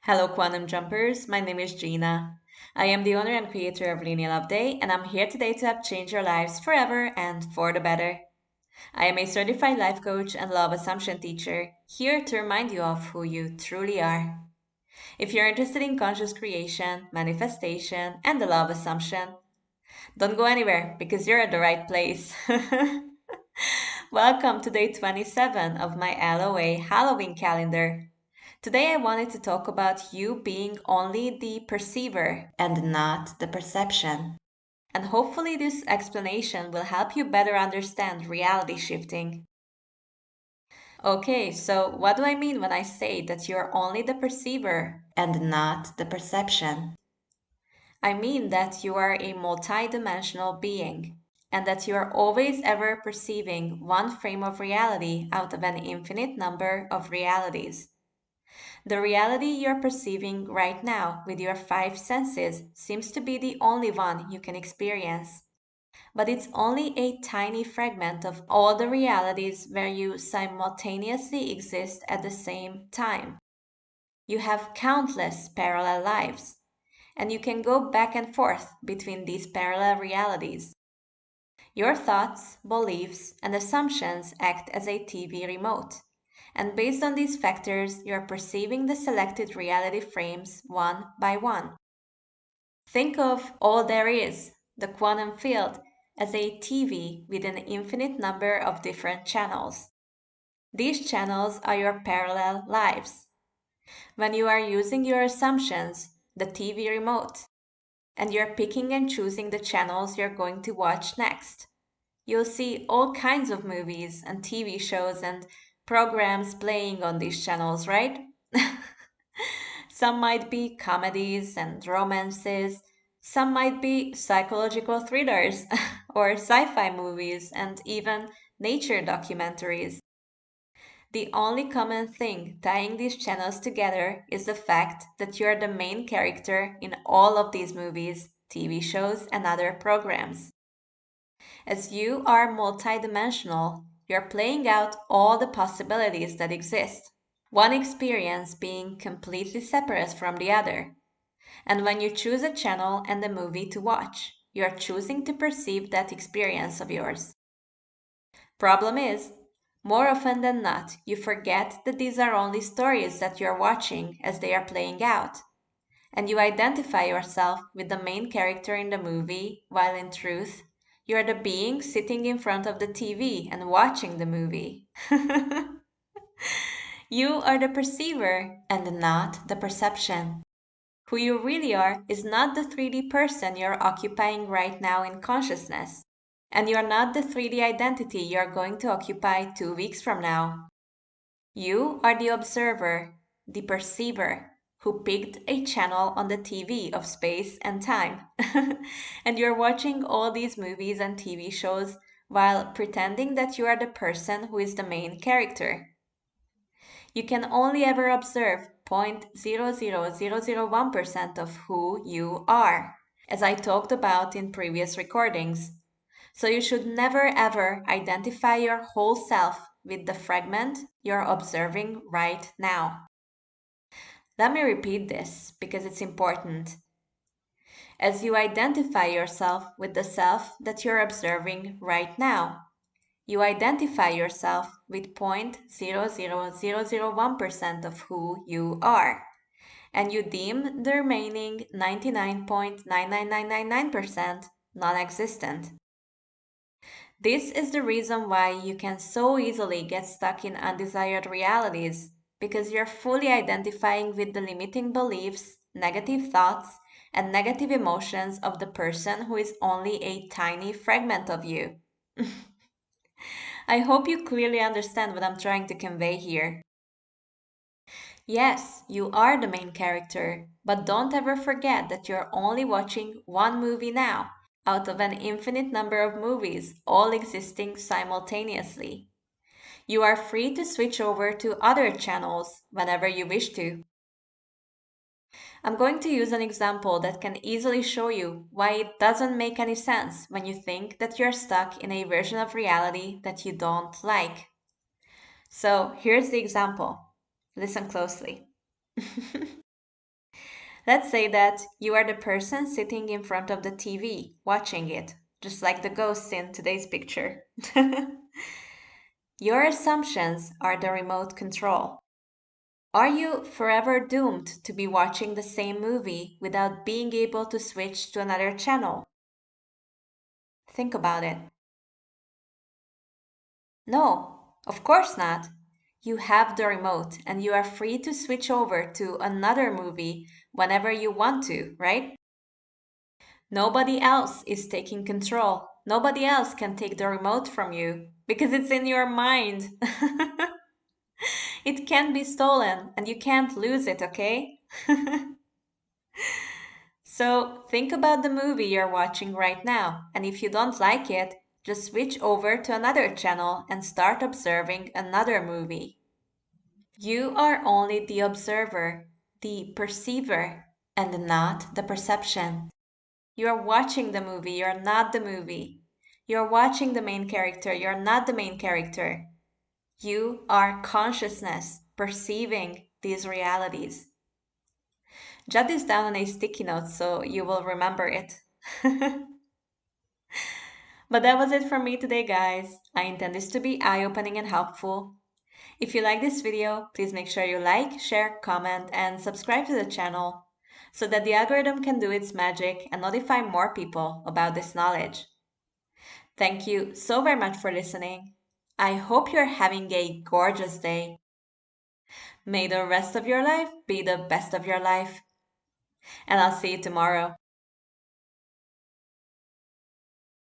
Hello, Quantum Jumpers. My name is Gina. I am the owner and creator of LeniaLoveday, and I'm here today to help change your lives forever and for the better. I am a certified life coach and law of assumption teacher, here to remind you of who you truly are. If you're interested in conscious creation, manifestation, and the law of assumption, don't go anywhere because you're at the right place. Welcome to day 27 of my LOA Halloween calendar. Today I wanted to talk about you being only the perceiver and not the perception. And hopefully, this explanation will help you better understand reality shifting. Okay, so what do I mean when I say that you're only the perceiver and not the perception? I mean that you are a multidimensional being and that you are always ever perceiving one frame of reality out of an infinite number of realities. The reality you're perceiving right now with your five senses seems to be the only one you can experience. But it's only a tiny fragment of all the realities where you simultaneously exist at the same time. You have countless parallel lives, and you can go back and forth between these parallel realities. Your thoughts, beliefs, and assumptions act as a TV remote. And based on these factors, you are perceiving the selected reality frames one by one. Think of all there is, the quantum field, as a TV with an infinite number of different channels. These channels are your parallel lives. When you are using your assumptions, the TV remote, and you're picking and choosing the channels you're going to watch next, you'll see all kinds of movies and TV shows and programs playing on these channels, right? Some might be comedies and romances, some might be psychological thrillers or sci fi movies and even nature documentaries. The only common thing tying these channels together is the fact that you're the main character in all of these movies, TV shows, and other programs. As you are multidimensional, you're playing out all the possibilities that exist, one experience being completely separate from the other. And when you choose a channel and a movie to watch, you're choosing to perceive that experience of yours. Problem is, more often than not, you forget that these are only stories that you're watching as they are playing out, and you identify yourself with the main character in the movie, while in truth, you're the being sitting in front of the TV and watching the movie. You are the perceiver and not the perception. Who you really are is not the 3D person you're occupying right now in consciousness, and you're not the 3D identity you're going to occupy 2 weeks from now. You are the observer, the perceiver, who picked a channel on the TV of space and time. And you're watching all these movies and TV shows while pretending that you are the person who is the main character. You can only ever observe 0.00001% of who you are, as I talked about in previous recordings. So you should never ever identify your whole self with the fragment you're observing right now. Let me repeat this because it's important. As you identify yourself with the self that you're observing right now, you identify yourself with 0.00001% of who you are, and you deem the remaining 99.99999% non existent. This is the reason why you can so easily get stuck in undesired realities, because you're fully identifying with the limiting beliefs, negative thoughts, and negative emotions of the person who is only a tiny fragment of you. I hope you clearly understand what I'm trying to convey here. Yes, you are the main character, but don't ever forget that you're only watching one movie now, out of an infinite number of movies, all existing simultaneously. You are free to switch over to other channels whenever you wish to. I'm going to use an example that can easily show you why it doesn't make any sense when you think that you're stuck in a version of reality that you don't like. So here's the example. Listen closely. Let's say that you are the person sitting in front of the TV watching it, just like the ghosts in today's picture. Your assumptions are the remote control. Are you forever doomed to be watching the same movie without being able to switch to another channel? Think about it. No, of course not. You have the remote and you are free to switch over to another movie whenever you want to, right? Nobody else is taking control. Nobody else can take the remote from you because it's in your mind. It can be stolen and you can't lose it, okay? So think about the movie you're watching right now, and if you don't like it, just switch over to another channel and start observing another movie. You are only the observer, the perceiver, and not the perception. You're watching the movie, you're not the movie. You're watching the main character, you're not the main character. You are consciousness perceiving these realities. Jot this down on a sticky note so you will remember it. But that was it from me today, guys. I intend this to be eye-opening and helpful. If you like this video, please make sure you like, share, comment, and subscribe to the channel so that the algorithm can do its magic and notify more people about this knowledge. Thank you so very much for listening. I hope you're having a gorgeous day. May the rest of your life be the best of your life. And I'll see you tomorrow.